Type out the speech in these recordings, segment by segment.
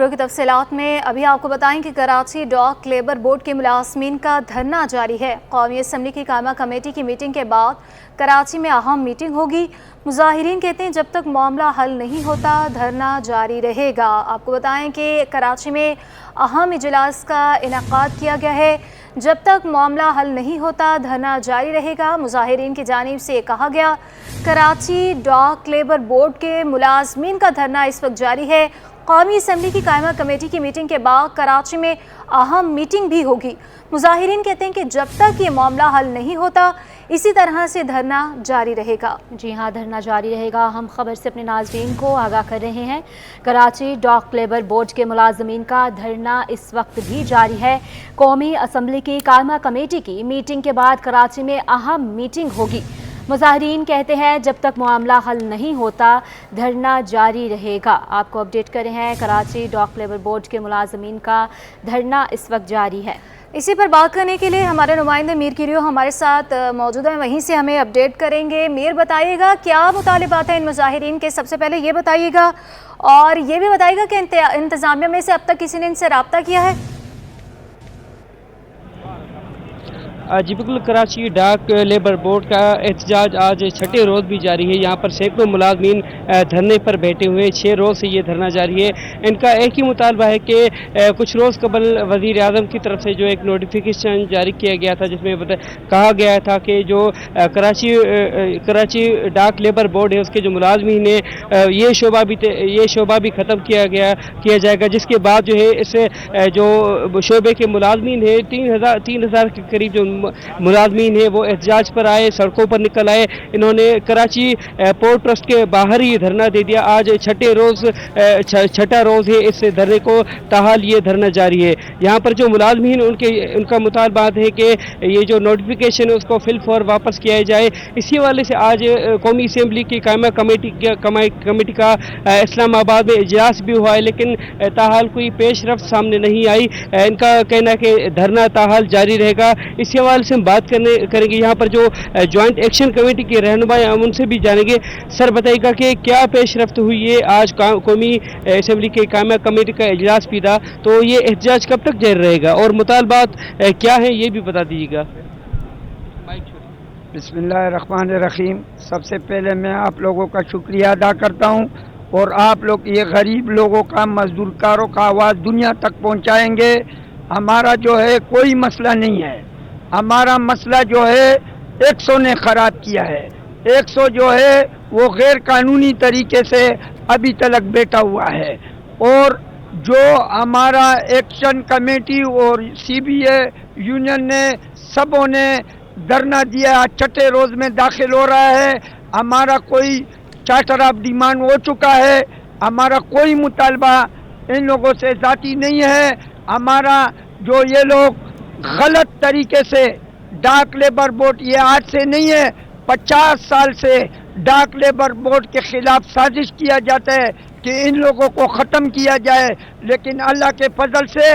खबरों की तफसीलात में अभी आपको बताएं कि कराची डॉक लेबर बोर्ड के मुलाजमीन का धरना जारी है। कौमी असम्बली की कायमा कमेटी की मीटिंग के बाद कराची में अहम मीटिंग होगी। मुजाहिरीन कहते हैं जब तक मामला हल नहीं होता धरना जारी रहेगा। आपको बताएं कि कराची में अहम इजलास का इनेकाद किया गया है। जब तक मामला हल नहीं होता धरना जारी रहेगा। मुजाहिरीन की जानिब से कहा गया कराची डॉक लेबर बोर्ड के मुलाजमीन का धरना इस वक्त जारी है। कौमी असम्बली की कायमा कमेटी की मीटिंग के बाद कराची में अहम मीटिंग भी होगी। मुजाहिरीन कहते हैं कि जब तक ये मामला हल नहीं होता इसी तरह से धरना जारी रहेगा। जी हाँ, धरना जारी रहेगा। हम खबर से अपने नाज़रीन को आगाह कर रहे हैं। कराची डॉक लेबर बोर्ड के मुलाजमीन का धरना इस वक्त भी जारी है। कौमी असम्बली की कायमा कमेटी की मीटिंग के बाद कराची में अहम मीटिंग होगी। मुजाहिरीन कहते हैं जब तक मामला हल नहीं होता धरना जारी रहेगा। आपको अपडेट कर रहे हैं, कराची डॉक लेबर बोर्ड के मुलाजमीन का धरना इस वक्त जारी है। इसी पर बात करने के लिए हमारे नुमाइंदे मीर किरियो हमारे साथ मौजूद हैं, वहीं से हमें अपडेट करेंगे। मीर, बताइएगा क्या मुतालिबात हैं इन मुजाहिरीन के? सबसे पहले ये बताइएगा और ये भी बताइएगा कि इंतज़ामिया में से अब तक किसी ने इनसे रब्ता किया है? जी बिल्कुल, कराची डाक लेबर बोर्ड का एहतजाज आज छठे रोज़ भी जारी है। यहाँ पर सैकड़ों मुलाजमीन धरने पर बैठे हुए 6 रोज़ से ये धरना जारी है। इनका एक ही मुतालबा है कि कुछ रोज़ कबल वज़ीर आज़म की तरफ से जो एक नोटिफिकेशन जारी किया गया था जिसमें कहा गया था कि जो कराची डाक लेबर बोर्ड है उसके जो मुलाजमीन है ये शोबा भी ख़त्म किया जाएगा, जिसके बाद जो है इस जो शोबे के मुलाजमीन है 3,000 के करीब जो मुलाजमीन है वो एहतजाज पर आए, सड़कों पर निकल आए। इन्होंने कराची पोर्ट ट्रस्ट के बाहर ही धरना दे दिया। आज छठा रोज़ है इस धरने को, ताहाल ये धरना जारी है। यहाँ पर जो मुलाजमीन उनका मुतालबा है कि ये जो नोटिफिकेशन है उसको फिल फॉर वापस किया जाए। इसी वाले से आज कौमी असम्बली की कायमा कमेटी का इस्लामाबाद में इजलास भी हुआ है, लेकिन ताहाल कोई पेशरफ्त सामने नहीं आई। इनका कहना है कि धरना ताहाल जारी रहेगा। इसी हवाले से हम बात करेंगे यहाँ पर जो जॉइंट एक्शन कमेटी के रहनुमा हम उनसे भी जानेंगे। सर, बताइएगा कि क्या पेशरफ्त हुई है? आज कौमी असम्बली के कायमा कमेटी का इजलास भी था, तो ये एहतजाज कब तक जारी रहेगा और मुतालबात क्या हैं ये भी बता दीजिएगा। बिस्मिल्लाहिर्रहमानिर्रहीम। सबसे पहले मैं आप लोगों का शुक्रिया अदा करता हूँ और आप लोग ये गरीब लोगों का, मजदूरकारों का आवाज़ दुनिया तक पहुँचाएंगे। हमारा जो है कोई मसला नहीं है, हमारा मसला जो है 100 ने ख़राब किया है। 100 जो है वो गैर कानूनी तरीके से अभी तक बैठा हुआ है और जो हमारा एक्शन कमेटी और CBA यूनियन ने सबों ने धरना दिया, छठे रोज़ में दाखिल हो रहा है। हमारा कोई चार्टर ऑफ डिमांड हो चुका है। हमारा कोई मुतालबा इन लोगों से ज़ाती नहीं है। हमारा जो ये लोग गलत तरीके से डाक लेबर बोर्ड, ये आज से नहीं है, 50 साल से डाक लेबर बोर्ड के खिलाफ साजिश किया जाता है कि इन लोगों को ख़त्म किया जाए, लेकिन अल्लाह के फजल से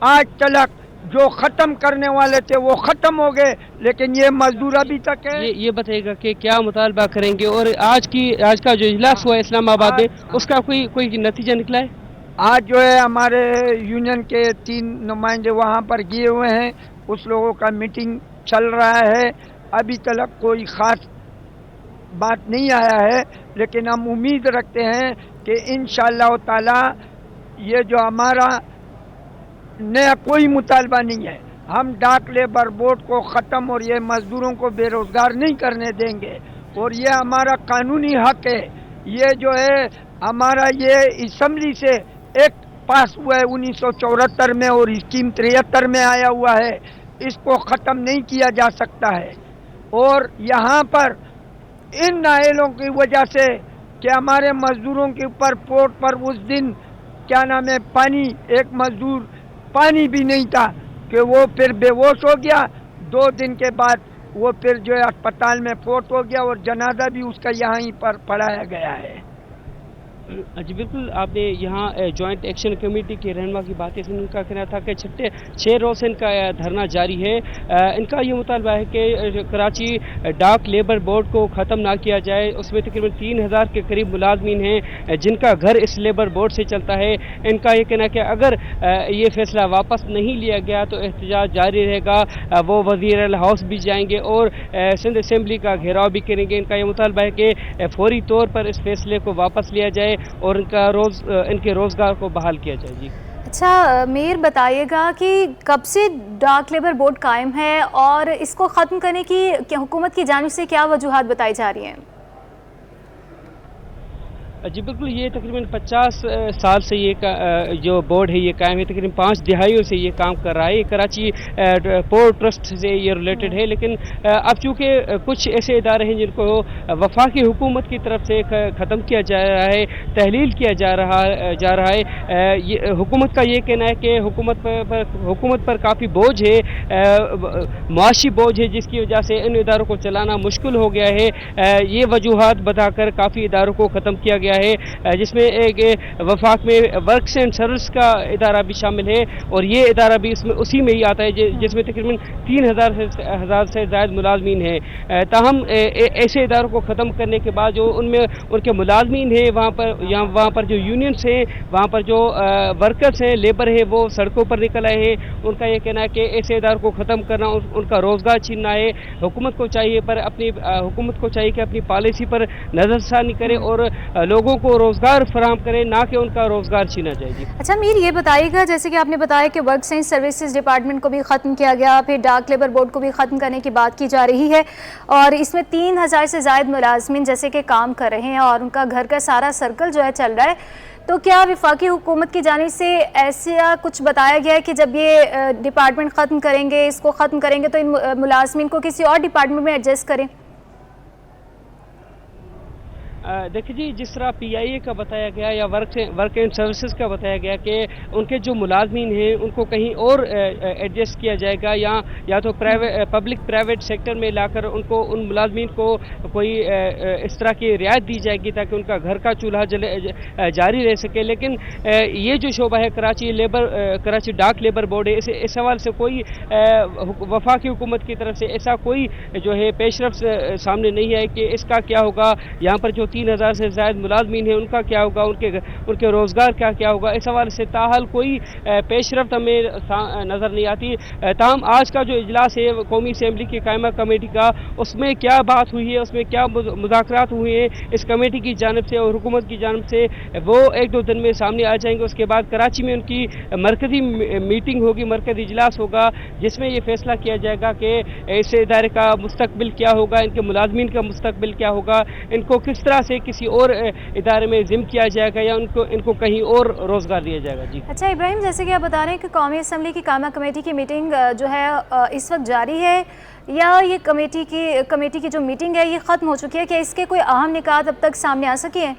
आज तक जो ख़त्म करने वाले थे वो ख़त्म हो गए, लेकिन ये मजदूर अभी तक है। ये बताइएगा कि क्या मुतालबा करेंगे और आज का जो इजलास हुआ इस्लामाबाद में उसका कोई नतीजा निकला है? आज जो है हमारे यूनियन के 3 नुमाइंदे वहाँ पर गए हुए हैं, उस लोगों का मीटिंग चल रहा है। अभी तक कोई ख़ास बात नहीं आया है, लेकिन हम उम्मीद रखते हैं कि इंशाअल्लाह ताला ये जो हमारा नया कोई मुतालबा नहीं है, हम डाक लेबर बोर्ड को ख़त्म और ये मज़दूरों को बेरोज़गार नहीं करने देंगे और ये हमारा कानूनी हक़ है। ये जो है हमारा ये असम्बली से एक पास हुआ है 1974 में और स्कीम 73 में आया हुआ है, इसको ख़त्म नहीं किया जा सकता है। और यहाँ पर इन नायलों की वजह से कि हमारे मज़दूरों के ऊपर पोर्ट पर उस दिन क्या नाम है पानी, एक मज़दूर पानी भी नहीं था कि वो फिर बेहोश हो गया। 2 दिन के बाद वो फिर जो है अस्पताल में फोत हो गया और जनाजा भी उसका यहाँ पर पढ़ाया गया है। जी बिल्कुल, आपने यहाँ जॉइंट एक्शन कमेटी के रहनुमा की बातें सुन, उनका कहना था कि 6 रोज़ से इनका धरना जारी है। इनका ये मुतालबा है कि कराची डाक लेबर बोर्ड को ख़त्म ना किया जाए। उसमें तकरीबन 3000 के करीब मुलाजमीन हैं जिनका घर इस लेबर बोर्ड से चलता है। इनका ये कहना है कि अगर ये फैसला वापस नहीं लिया गया तो एहतजाज जारी रहेगा। वो वज़ीर हाउस भी जाएंगे और सिंध असम्बली का घेराव भी करेंगे। इनका ये मुतालबा है कि फौरी तौर पर इस फैसले को वापस लिया जाए और इनके रोज़गार को बहाल किया जाए। जी अच्छा मीर, बताइएगा कि कब से डाक लेबर बोर्ड कायम है और इसको ख़त्म करने की हुकूमत की जानिब से क्या वजूहात बताई जा रही हैं? जी बिल्कुल, ये तकरीबन 50 साल से ये जो बोर्ड है ये कायम है। तकरीबन 5 दिहाइयों से ये काम कर रहा है। ये कराची पोर्ट ट्रस्ट से ये रिलेटेड है, लेकिन अब चूँकि कुछ ऐसे इदारे हैं जिनको वफाकी हुकूमत की तरफ से ख़त्म किया जा रहा है, तहलील किया जा रहा है। ये हुकूमत का ये कहना है कि हुकूमत पर काफ़ी बोझ है, मुआशी बोझ है, जिसकी वजह से इन इदारों को चलाना मुश्किल हो गया है। ये वजूहात बताकर काफ़ी इदारों को ख़त्म किया गया है, जिसमें एक वफाक में वर्क्स एंड सर्विस का इदारा भी शामिल है और ये इदारा भी उसी में ही आता है, जिसमें तकरीबन 3000 से ज़्यादा मुलाजमीन हैं। ताहम ऐसे इदारों को ख़त्म करने के बाद जो उनमें उनके मुलाजमीन हैं वहाँ पर जो यूनियंस हैं, वहाँ पर जो वर्कर्स हैं, लेबर है, वो सड़कों पर निकल आए हैं। उनका ये कहना है कि ऐसे इदारों को ख़त्म करना उनका रोज़गार छीनना है। हुकूमत को चाहिए कि अपनी पॉलिसी पर नज़रसानी करे और लोगों को रोज़गार फराहम करे, ना कि उनका रोज़गार छीना जाए। जी अच्छा मीर, ये बताइएगा जैसे कि आपने बताया कि वर्क्स एंड सर्विसेज डिपार्टमेंट को भी ख़त्म किया गया, फिर डाक लेबर बोर्ड को भी ख़त्म करने की बात की जा रही है और इसमें 3000 से ज़ायद मुलाजमीन जैसे कि काम कर रहे हैं और उनका घर का सारा सर्कल जो है चल रहा है। तो क्या वफाकी हुकूमत की जानिब से ऐसा कुछ बताया गया है कि जब ये डिपार्टमेंट ख़त्म करेंगे, इसको ख़त्म करेंगे तो इन मुलाजमीन को किसी और डिपार्टमेंट में एडजस्ट करें? देखिए जी, जिस तरह PIA का बताया गया या वर्क एंड सर्विसेज का बताया गया कि उनके जो मुलाजमीन हैं उनको कहीं और एडजस्ट किया जाएगा या तो पब्लिक प्राइवेट सेक्टर में लाकर उन मुलाजमीन को कोई इस तरह की रियायत दी जाएगी ताकि उनका घर का चूल्हा जारी रह सके। लेकिन ये जो शोबा है कराची डाक लेबर बोर्ड है, इस सवाल से कोई वफाकी हुकूमत की तरफ से ऐसा कोई जो है पेशरफ्त सामने नहीं है कि इसका क्या होगा, यहाँ पर जो 3000 से ज़्यादा मुलाजमीन हैं उनका क्या होगा, उनके रोज़गार का क्या होगा। इस हवाले से ताहाल कोई पेशरफ्त हमें नज़र नहीं आती। ताहम आज का जो इजलास है कौमी असम्बली की कायमा कमेटी का, उसमें क्या बात हुई है, उसमें क्या मुज़ाकरात हुए हैं इस कमेटी की जानिब से और हुकूमत की जानिब से, वो 1-2 दिन में सामने आ जाएंगे। उसके बाद कराची में उनकी मरकज़ी मीटिंग होगी, मरकज़ी इजलास होगा, जिसमें ये फैसला किया जाएगा कि इस इदारे का मुस्तकबिल क्या होगा, इनके मुलाजमीन का मुस्तकबिल क्या होगा, इनको किस तरह से किसी और इदारे में जिम किया जाएगा या इनको कहीं और रोज़गार दिया जाएगा। जी अच्छा इब्राहिम, जैसे कि आप बता रहे हैं कि कौमी असम्बली की कामा कमेटी की मीटिंग जो है इस वक्त जारी है या ये कमेटी की जो मीटिंग है ये ख़त्म हो चुकी है, क्या इसके कोई अहम निकात अब तक सामने आ सके हैं?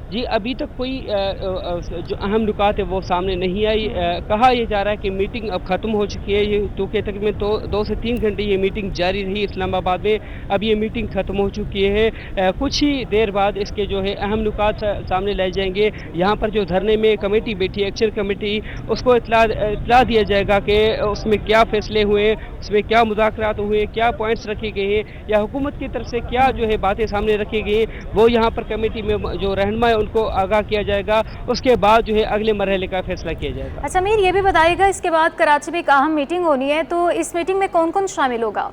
जी अभी तक कोई जो अहम नुकात है वो सामने नहीं आई। कहा यह जा रहा है कि मीटिंग अब ख़त्म हो चुकी है, ये तो कि तकरीबन 2 से 3 घंटे ये मीटिंग जारी रही इस्लामाबाद में। अब ये मीटिंग ख़त्म हो चुकी है। कुछ ही देर बाद इसके जो है अहम नुकात सामने लाए जाएंगे। यहाँ पर जो धरने में कमेटी बैठी है, एक्शन कमेटी, उसको इतला दिया जाएगा कि उसमें क्या फ़ैसले हुए, उसमें क्या मुज़ाकरात हुए, क्या पॉइंट्स रखे गए हैं या हुकूमत की तरफ से क्या जो है बातें सामने रखी गई हैं, वो यहाँ पर कमेटी में जो रहनुमा उनको आगाह किया जाएगा। उसके बाद जो है अगले मरहले का फैसला किया जाएगा। अच्छा मीर, ये भी बताइएगा इसके बाद कराची में एक अहम मीटिंग होनी है, तो इस मीटिंग में कौन कौन शामिल होगा?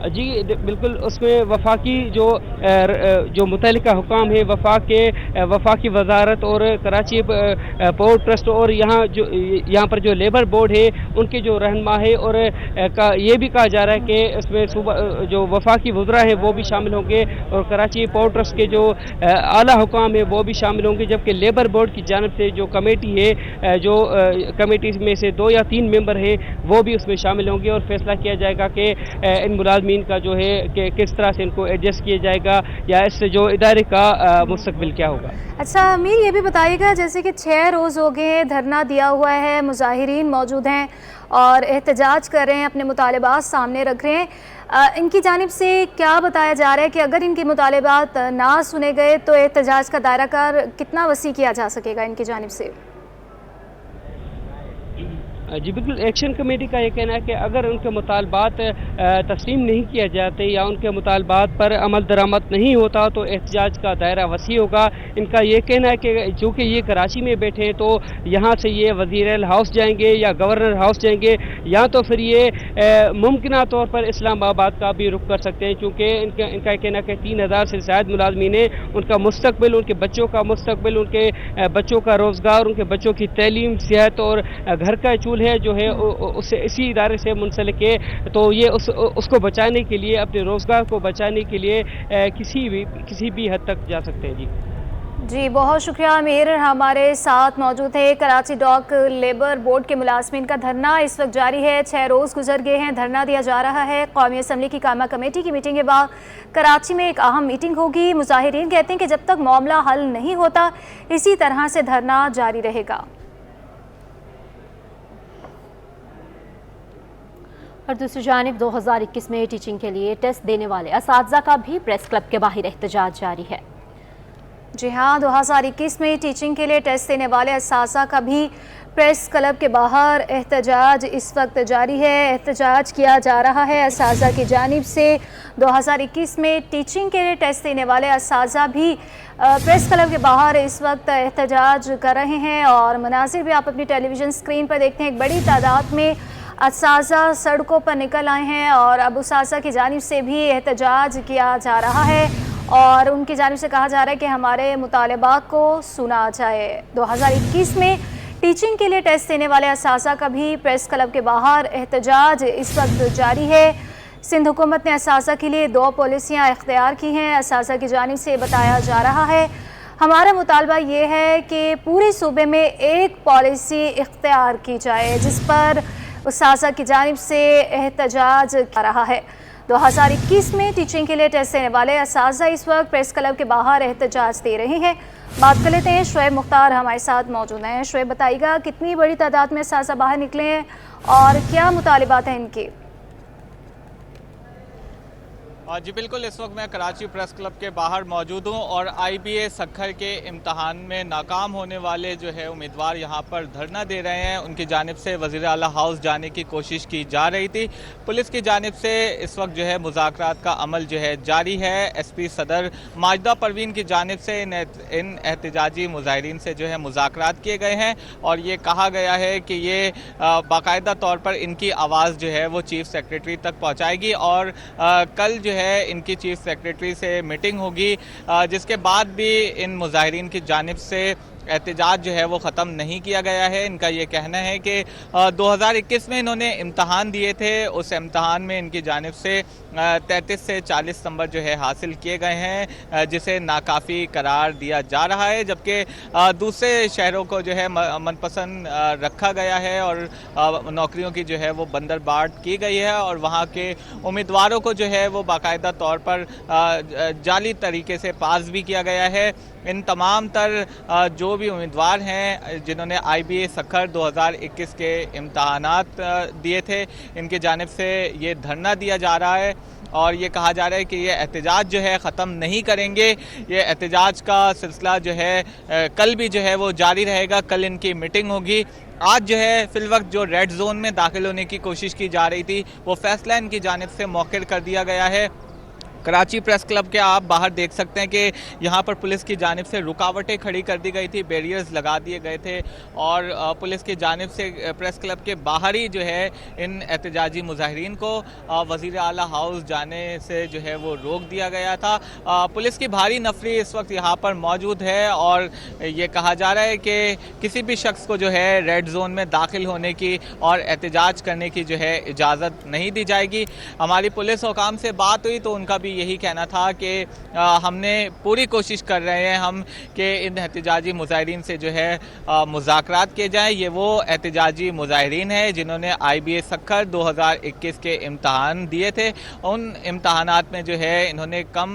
जी बिल्कुल, उसमें वफाकी जो मुतल्लिका हुकाम है, वफाकी वजारत और कराची पोर्ट ट्रस्ट और यहाँ पर जो लेबर बोर्ड है उनके जो रहनुमा है, और ये भी कहा जा रहा है कि उसमें जो वफाकी वज़रा है वो भी शामिल होंगे और कराची पोर्ट ट्रस्ट के जो आला हुकाम है वो भी शामिल होंगे। जबकि लेबर बोर्ड की जानिब से जो कमेटी है, जो कमेटी में से 2 या 3 मेंबर है वो भी उसमें शामिल होंगे और फैसला किया जाएगा कि इन मुलाजमीन का जो है कि किस तरह से इनको एडजस्ट किया जाएगा या इससे जो इदारे का मुस्तकबिल क्या होगा। अच्छा अमीर, ये भी बताइएगा जैसे कि 6 रोज़ हो गए धरना दिया हुआ है, मुजाहिरीन मौजूद हैं और एहतजाज कर रहे हैं, अपने मुतालबात सामने रख रहे हैं, इनकी जानिब से क्या बताया जा रहा है कि अगर इनके मुतालबात ना सुने गए तो एहतजाज का दायरा कार कितना वसी किया जा सकेगा इनकी जानिब से? जी बिल्कुल, एक्शन कमेटी का ये कहना है कि अगर उनके मुतालबात तस्लीम नहीं किए जाते या उनके मुतालबात पर अमल दरामद नहीं होता तो एहतजाज का दायरा वसी होगा। इनका ये कहना है कि चूँकि ये कराची में बैठे हैं तो यहाँ से ये वज़ीर हाउस जाएंगे या गवर्नर हाउस जाएंगे, या तो फिर ये मुमकिन तौर पर इस्लामाबाद का भी रुख कर सकते हैं, चूँकि इनका कहना है कि 3000 से ज़ायद मुलाजमीन हैं, उनका मुस्तकबिल, उनके बच्चों का मुस्तकबिल, उनके बच्चों का रोज़गार, उनके बच्चों की तैलीम, सेहत और घर का चूल्हा है जो है उससे इसी इदारे से मुंसलिक है। तो ये उसको बचाने के लिए, अपने रोज़गार को बचाने के लिए किसी भी हद तक जा सकते हैं। जी बहुत शुक्रिया आमिर, हमारे साथ मौजूद है। कराची डॉक लेबर बोर्ड के मुलाजमीन का धरना इस वक्त जारी है। 6 रोज़ गुजर गए हैं, धरना दिया जा रहा है। कौमी असम्बली की कामा कमेटी की मीटिंग के बाद कराची में एक अहम मीटिंग होगी। मुजाहिरीन कहते हैं कि जब तक मामला हल नहीं होता इसी तरह से धरना जारी रहेगा। और दूसरी जानिब 2021 में टीचिंग के लिए टेस्ट देने वाले असातिज़ा का भी प्रेस क्लब के बाहर एहतजाज जारी है। जी हाँ, 2021 में टीचिंग के लिए टेस्ट देने वाले असातिज़ा का भी प्रेस क्लब के बाहर एहतजाज इस वक्त जारी है। एहतजाज किया जा रहा है असातिज़ा की जानिब से। 2021 में टीचिंग के लिए टेस्ट देने वाले असातिज़ा भी प्रेस क्लब के बाहर इस वक्त एहतजाज कर रहे हैं। और मनाज़िर भी आप अपनी टेलीविज़न स्क्रीन पर देखते हैं, एक बड़ी तादाद में असातिज़ा सड़कों पर निकल आए हैं और अब असातिज़ा की जानिब से भी एहतजाज किया जा रहा है और उनकी जानिब से कहा जा रहा है कि हमारे मुतालबात को सुना जाए। 2021 में टीचिंग के लिए टेस्ट देने वाले असातिज़ा का भी प्रेस क्लब के बाहर एहतजाज इस वक्त जारी है। सिंध हुकूमत ने असातिज़ा के लिए 2 पॉलिसियाँ इख्तियार की हैं। असातिज़ा की जानिब से बताया जा रहा है, हमारा मुतालबा ये है कि पूरे सूबे में एक पॉलिसी इख्तियार की जाए जिस पर असातिज़ा की जानिब से एहतजाज कर रहा है। 2021 में टीचिंग के लिए टेस्ट देने वाले असातिज़ा इस वक्त प्रेस क्लब के बाहर एहतजाज दे रहे हैं। बात कर लेते हैं, शुएब मुख्तार हमारे साथ मौजूद हैं। शुएब बताइएगा, कितनी बड़ी तादाद में असातिज़ा बाहर निकले हैं और क्या मुतालिबात हैं इनके? जी बिल्कुल, इस वक्त मैं कराची प्रेस क्लब के बाहर मौजूद हूँ और IBA सक्खर के इम्तहान में नाकाम होने वाले जो है उम्मीदवार यहाँ पर धरना दे रहे हैं। उनकी जानिब से वज़ीर आला हाउस जाने की कोशिश की जा रही थी। पुलिस की जानिब से इस वक्त जो है मुज़ाकरात का अमल जो है जारी है। SP सदर माजिदा परवीन की जानिब से इन एहतजाजी मुजाहिरीन से जो है मुज़ाकरात किए गए हैं और ये कहा गया है कि ये बाकायदा तौर पर इनकी आवाज़ जो है वो चीफ सेक्रेटरी तक पहुँचाएगी और कल जो है इनकी चीफ सेक्रेटरी से मीटिंग होगी, जिसके बाद भी इन मुजाहिरीन की जानिब से एहतजाज जो है वो ख़त्म नहीं किया गया है। इनका ये कहना है कि 2021 में इन्होंने इम्तहान दिए थे, उस इम्तहान में इनकी जानिब से 33 से 40 नंबर जो है हासिल किए गए हैं, जिसे नाकाफ़ी करार दिया जा रहा है, जबकि दूसरे शहरों को जो है मनपसंद रखा गया है और नौकरियों की जो है वो बंदरबाट की गई है और वहाँ के उम्मीदवारों को जो है वो बाकायदा तौर पर जाली तरीके से पास भी किया गया है। इन तमाम तर जो भी उम्मीदवार हैं जिन्होंने IBA सक्खर 2021 के इम्तहानात दिए थे, इनकी जानिब से ये धरना दिया जा रहा है और ये कहा जा रहा है कि ये एहतजाज जो है ख़त्म नहीं करेंगे। ये एहतजाज का सिलसिला जो है कल भी जो है वो जारी रहेगा। कल इनकी मीटिंग होगी। आज जो है फ़िलवक्त जो रेड जोन में दाखिल होने की कोशिश की जा रही थी वो फैसला इनकी जानिब से मौखिर कर दिया गया है। कराची प्रेस क्लब के आप बाहर देख सकते हैं कि यहाँ पर पुलिस की जानिब से रुकावटें खड़ी कर दी गई थी, बैरियर्स लगा दिए गए थे और पुलिस की जानिब से प्रेस क्लब के बाहर ही जो है इन एहतजाजी मुजाहिरीन को वज़ीर आला हाउस जाने से जो है वो रोक दिया गया था। पुलिस की भारी नफरी इस वक्त यहाँ पर मौजूद है और ये कहा जा रहा है कि किसी भी शख्स को जो है रेड जोन में दाखिल होने की और एहतजाज करने की जो है इजाज़त नहीं दी जाएगी। हमारी पुलिस हुकाम से बात हुई तो उनका भी यही कहना था कि हमने पूरी कोशिश कर रहे हैं हम कि इन एहतजाजी मुजाहिरीन से जो है मुज़ाकरात किए जाएं। ये वो एहतजाजी मुजाहिरीन हैं जिन्होंने IBA सक्खर 2021 के इम्तहान दिए थे। उन इम्तहानात में जो है इन्होंने कम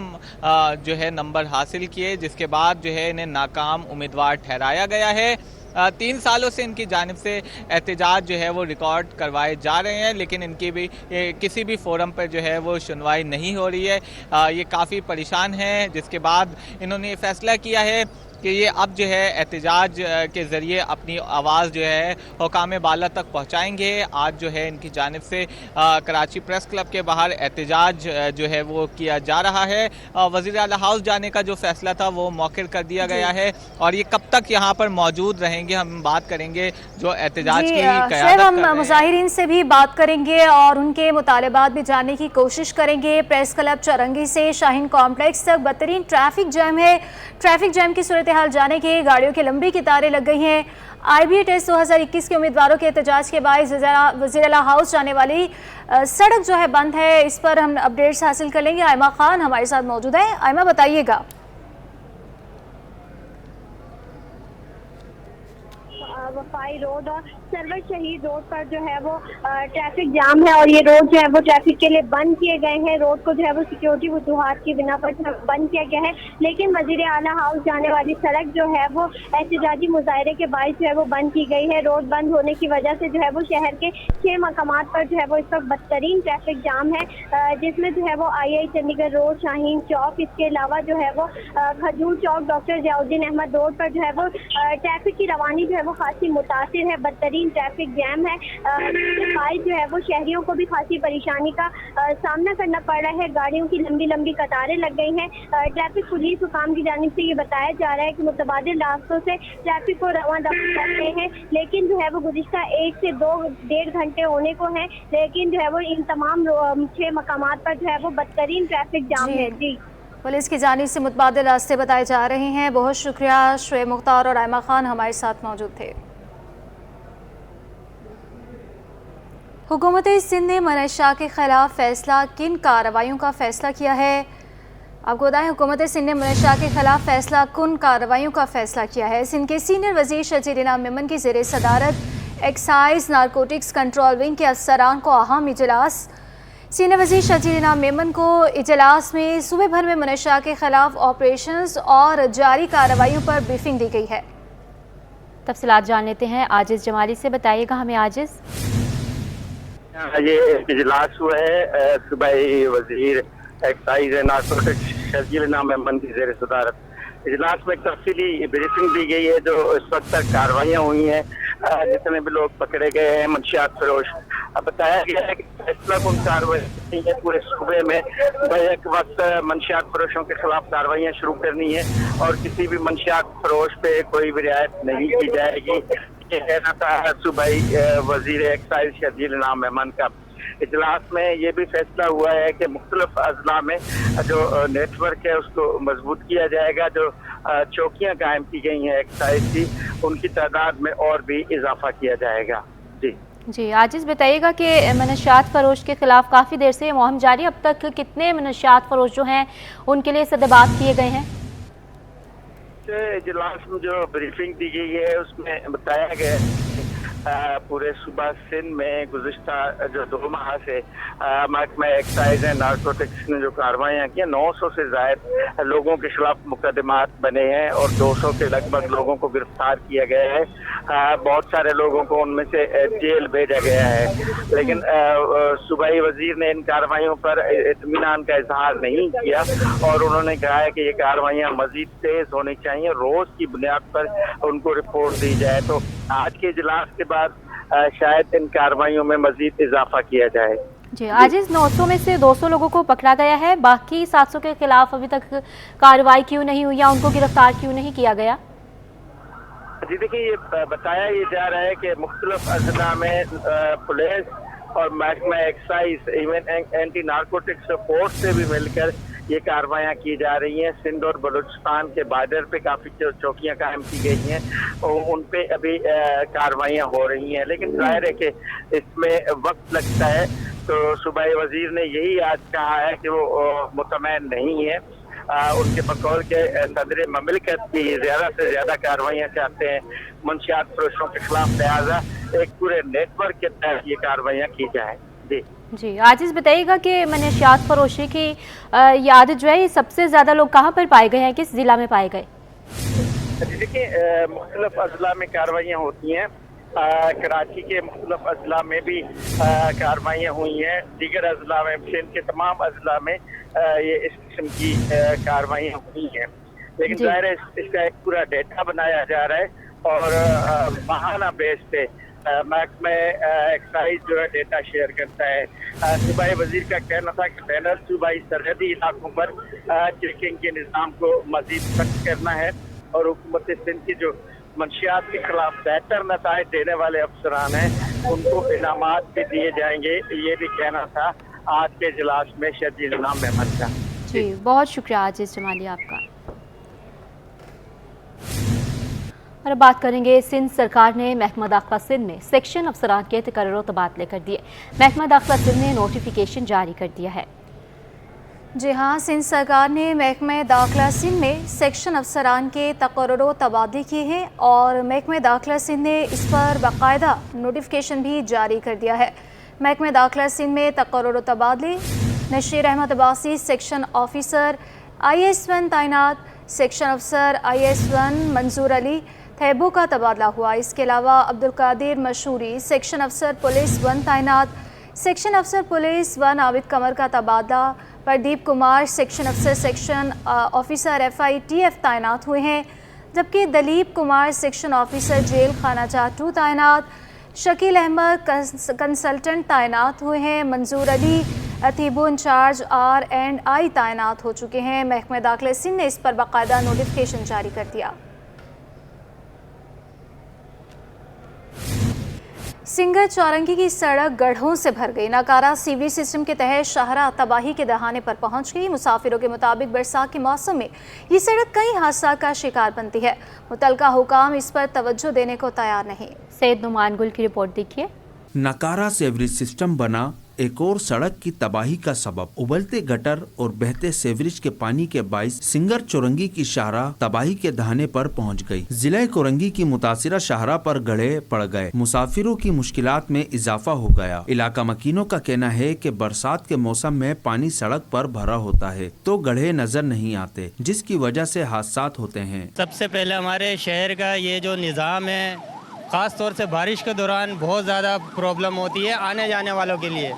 जो है नंबर हासिल किए, जिसके बाद जो है इन्हें नाकाम उम्मीदवार ठहराया गया है। 3 सालों से इनकी जानिब से एहतजाज जो है वो रिकॉर्ड करवाए जा रहे हैं, लेकिन इनकी भी किसी भी फोरम पर जो है वो सुनवाई नहीं हो रही है। ये काफ़ी परेशान हैं, जिसके बाद इन्होंने ये फैसला किया है कि ये अब जो है एहतजाज के ज़रिए अपनी आवाज़ जो है हुकाम बाला तक पहुँचाएँगे। आज जो है इनकी जानिब से कराची प्रेस क्लब के बाहर एहतजाज जो है वो किया जा रहा है। वज़ीर आला हाउस जाने का जो फैसला था वो मौखिर कर दिया गया है, और ये कब तक यहाँ पर मौजूद रहेंगे हम बात करेंगे। जो एहतजाज की क़यादत हम कर रहे हैं, मुजाहिरीन से भी बात करेंगे और उनके मुतालबात भी जानने की कोशिश करेंगे। प्रेस क्लब चौरंगी से शाहीन कॉम्प्लेक्स तक बदतरीन ट्रैफिक जैम है। ट्रैफिक जैम की सूरत हाल जाने के गाड़ियों की लंबी कतारें लग गई हैं। IBA टेस्ट 2021 के उम्मीदवारों के एहतजाज के बाद वज़ीर आला हाउस जाने वाली सड़क जो है बंद है। इस पर हम अपडेट्स हासिल कर लेंगे। आयमा खान हमारे साथ मौजूद है। आयमा, बताइएगा। वफाई रोड और सरवर शहीद रोड पर जो है वो ट्रैफिक जाम है, और ये रोड जो है वो ट्रैफिक के लिए बंद किए गए हैं। रोड को जो है वो सिक्योरिटी वजूहात की बिना पर बंद किया गया है, लेकिन वज़ीर आला हाउस जाने वाली सड़क जो है वो एहतजाजी मुजाहरे के बायस जो है वो बंद की गई है। रोड बंद होने की वजह से जो है वो शहर के 6 मकामात पर जो है वो इस वक्त बदतरीन ट्रैफिक जाम है, जिसमें जो है वो II चंडीगढ़ रोड, शाहीन चौक, इसके अलावा जो है वो खजूर चौक, डॉक्टर ज़ियाउद्दीन अहमद रोड पर जो है वो ट्रैफिक की रवानी जो है वो खासी मुतासिर है। बदतरीन ट्रैफिक जैम है, जो है वो शहरियों को भी खासी परेशानी का सामना करना पड़ रहा है। गाड़ियों की लंबी लंबी कतारें लग गई हैं। ट्रैफिक पुलिस हुकाम की जानिब से ये बताया जा रहा है कि मुतबादिल रास्तों से ट्रैफिक को रवां दफा करते हैं, लेकिन जो है वो गुज़िश्ता 1 से 2-1.5 घंटे होने को हैं, लेकिन जो है वो इन तमाम 6 मकामात पर जो है वो बदतरीन ट्रैफिक जाम है। जी, पुलिस की जानिब से मुतबादिल रास्ते बताए जा रहे हैं। बहुत शुक्रिया। शुएब मुख्तार और आयमा खान हमारे साथ मौजूद थे। हुकूमत सिंध ने मनज शाह के खिलाफ फैसला, किन कार्रवाइयों का फैसला किया है? आपको बताएं, हुकूमत सिंध ने मनज शाह के खिलाफ फैसला किन कार्रवाइयों का फैसला किया है। सिंध के सीनियर वज़ीर शजील इनाम मेमन की ज़ेर सदारत एक्साइज नारकोटिक्स कंट्रोल विंग के अफसरान को अहम इजलास। सीनियर वज़ीर शजील इनाम मेमन को इजलास में सूबे भर में मनज शाह के खिलाफ ऑपरेशंस और जारी कार्रवाइयों पर ब्रीफिंग दी गई है। तफसीलात जान लेते हैं आजिज़ जमाली से। बताइएगा हमें आजिज़। ये इजलास हुआ है सूबाई वजीर एक्साइज नारकोटिक्स शजील इनाम मेमन की ज़ेर सदारत। इजलास में एक तफसीली ब्रीफिंग दी गई है जो इस वक्त तक कार्रवाइयाँ हुई हैं, जितने भी लोग पकड़े गए हैं मंशियात फरोश। अब बताया गया है कि फैसला कौन कार्रवाई है पूरे सूबे में एक वक्त मंशियात फरोशों के खिलाफ कार्रवाइयाँ शुरू करनी है, और किसी भी मंशियात फरोश पे कोई भी रियायत नहीं की जाएगी। ये कहना था सूबाई वजीर एक्साइज शजील इनाम मेमन का। इजलास में ये भी फैसला हुआ है कि मुख्तलिफ अजला में जो नेटवर्क है उसको मजबूत किया जाएगा। जो चौकियाँ कायम की गई हैं एक्साइज की, उनकी तादाद में और भी इजाफा किया जाएगा। जी, आजिज़ बताइएगा कि मनशियात फरोश के खिलाफ काफ़ी देर से मुहिम जारी, अब तक कितने मनशियात फरोश जो हैं उनके लिए सदबात किए गए हैं? इजलास में जो ब्रीफिंग दी गई है उसमें बताया गया पूरे सूबा सिंध में गुज़िश्ता जो 2 माह से महकमा एक्साइज एंड नारकोटिक्स ने जो कार्रवाइयाँ की, 900 से ज़ायद लोगों के खिलाफ मुकदमात बने हैं और 200 के लगभग लोगों को गिरफ्तार किया गया है। बहुत सारे लोगों को उनमें से जेल भेजा गया है, लेकिन सूबाई वजीर ने इन कार्रवाइयों पर इत्मीनान का इजहार नहीं किया, और उन्होंने कहा है कि ये कार्रवाइयाँ मजीद तेज़ होनी चाहिए, रोज़ की बुनियाद पर उनको रिपोर्ट दी जाए। तो आज के इजलास के बाद शायद इन कार्रवाइयों में मजीद इजाफा किया जाए। जी, आजिज़ 900 में से 200 लोगों को पकड़ा गया है, बाकी 700 के खिलाफ अभी तक कार्रवाई क्यों नहीं हुई या उनको गिरफ्तार क्यों नहीं किया गया? जी देखिए, ये बताया ये जा रहा है कि मुख्तलिफ अजला में पुलिस और महकमा excise even anti narcotics force से भी मिलकर ये कार्रवाइयाँ की जा रही हैं। सिंध और बलूचिस्तान के बॉर्डर पे काफ़ी चौकियाँ कायम की गई हैं और उन पे अभी कार्रवाइयाँ हो रही हैं, लेकिन जाहिर है कि इसमें वक्त लगता है। तो सूबाई वजीर ने यही आज कहा है कि वो मुतमैन नहीं है। उनके बकौल के सदर ममलिकत की ज़्यादा से ज़्यादा कार्रवाइयाँ चाहते हैं मंशियात फरोशों के खिलाफ, लिहाजा एक पूरे नेटवर्क के तहत ये कार्रवाइयाँ की जाए। जी, आजिज़ बताइएगा कि मनशियात फरोशी की ये आदत जो है ये सबसे ज़्यादा लोग कहाँ पर पाए गए हैं, किस ज़िला में पाए गए? देखिए, मुख्तलिफ अजला में कार्रवाइयाँ होती हैं। कराची के मुख्तलिफ अजला में भी कार्रवाइयाँ हुई हैं। दीगर अजला में, सिंध के तमाम अजला में ये इस किस्म की कार्रवाइयाँ हुई हैं। लेकिन ज़ाहिर है इसका एक पूरा डेटा बनाया जा रहा है और माहाना बेस पे महकमा एक्साइज जो है डेटा शेयर करता है। सूबाई वजीर का कहना था कि पहले सूबाई सरहदी इलाकों पर चेकिंग के निज़ाम को मज़ीद सख्त करना है और हुकूमत सिंध की जो मंशियात के खिलाफ बेहतर नताइज देने वाले अफसरान हैं उनको इनामात भी दिए जाएंगे। ये भी कहना था आज के इजलास में शर्जील इनाम मेहमान का। जी, बहुत शुक्रिया आजिज़ जमाली आपका। और अब बात करेंगे, सिंध सरकार ने महकमा दाखिला सिंध में सेक्शन अफसरान के तकर्रुर तबादले कर दिए। महकमा दाखिला सिंध ने नोटिफिकेशन जारी कर दिया है। जी हाँ, सिंध सरकार ने महकमा दाखिला सिंध में सेक्शन अफसरान के तकर्रुर तबादले किए हैं और महकमा दाखिला सिंध ने इस पर बाकायदा नोटिफिकेशन भी जारी कर दिया है। महकमा दाखिला सिंध में तकर्रुर तबादले: Nasir Ahmed Abbasi section officer IS1 तैनात, सेक्शन अफसर IS1 मंजूर अली थैबू का तबादला हुआ। इसके अलावा अब्दुल कादिर मशहूरी सेक्शन अफसर पुलिस 1 तैनात, सेक्शन अफसर पुलिस 1 आबिद कमर का तबादला। प्रदीप कुमार सेक्शन अफसर सेक्शन ऑफिसर FITF तैनात हुए हैं, जबकि Daleep Kumar section officer jail खाना चाह 2 तैनात। शकील अहमद कंसल्टेंट तैनात हुए हैं। मंजूर अली अतीबू इंचार्ज R&I तैनात हो चुके हैं। महकमा दाखिला सिंध ने इस पर बाकायदा नोटिफिकेशन जारी कर दिया। सिंगर चौरंगी की सड़क गड्ढों से भर गई। नाकारा सीवरेज सिस्टम के तहत शाहराह तबाही के दहाने पर पहुंच गई। मुसाफिरों के मुताबिक बरसात के मौसम में ये सड़क कई हादसा का शिकार बनती है। मुतलका हुकाम इस पर तवज्जो देने को तैयार नहीं। सैयद नुमान गुल की रिपोर्ट देखिए। नाकारा सीवरेज सिस्टम बना एक और सड़क की तबाही का सबब। उबलते गटर और बहते सीवरेज के पानी के बाइस सिंगर चौरंगी की शाहराह तबाही के दहाने पर पहुंच गई। जिला कोरंगी की मुतासिरा शाहराह पर गड्ढे पड़ गए। मुसाफिरों की मुश्किलात में इजाफा हो गया। इलाका मकीनों का कहना है कि बरसात के मौसम में पानी सड़क पर भरा होता है तो गड्ढे नजर नहीं आते, जिसकी वजह से हादसात होते हैं। सबसे पहले हमारे शहर का ये जो निज़ाम है, ख़ास तौर से बारिश के दौरान बहुत ज़्यादा प्रॉब्लम होती है आने जाने वालों के लिए।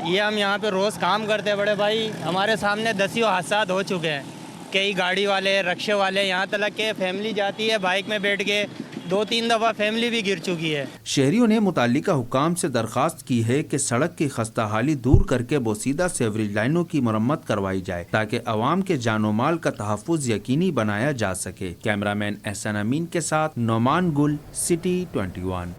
ये हम यहाँ पे रोज़ काम करते हैं बड़े भाई, हमारे सामने दसियों हादसा हो चुके हैं। कई गाड़ी वाले, रक्शे वाले, यहाँ तक के फैमिली जाती है बाइक में बैठ के, 2-3 दफ़ा फैमिली भी गिर चुकी है। शहरियों ने मुताल्लिका हुकाम से दरख्वास्त की है कि सड़क की खस्ता हाली दूर करके बोसीदा सीवरेज लाइनों की मरम्मत करवाई जाए ताकि अवाम के जानो माल का तहफ़्फ़ुज़ यकीनी बनाया जा सके। कैमरामैन एहसन अमीन के साथ Nauman Gul, city 21।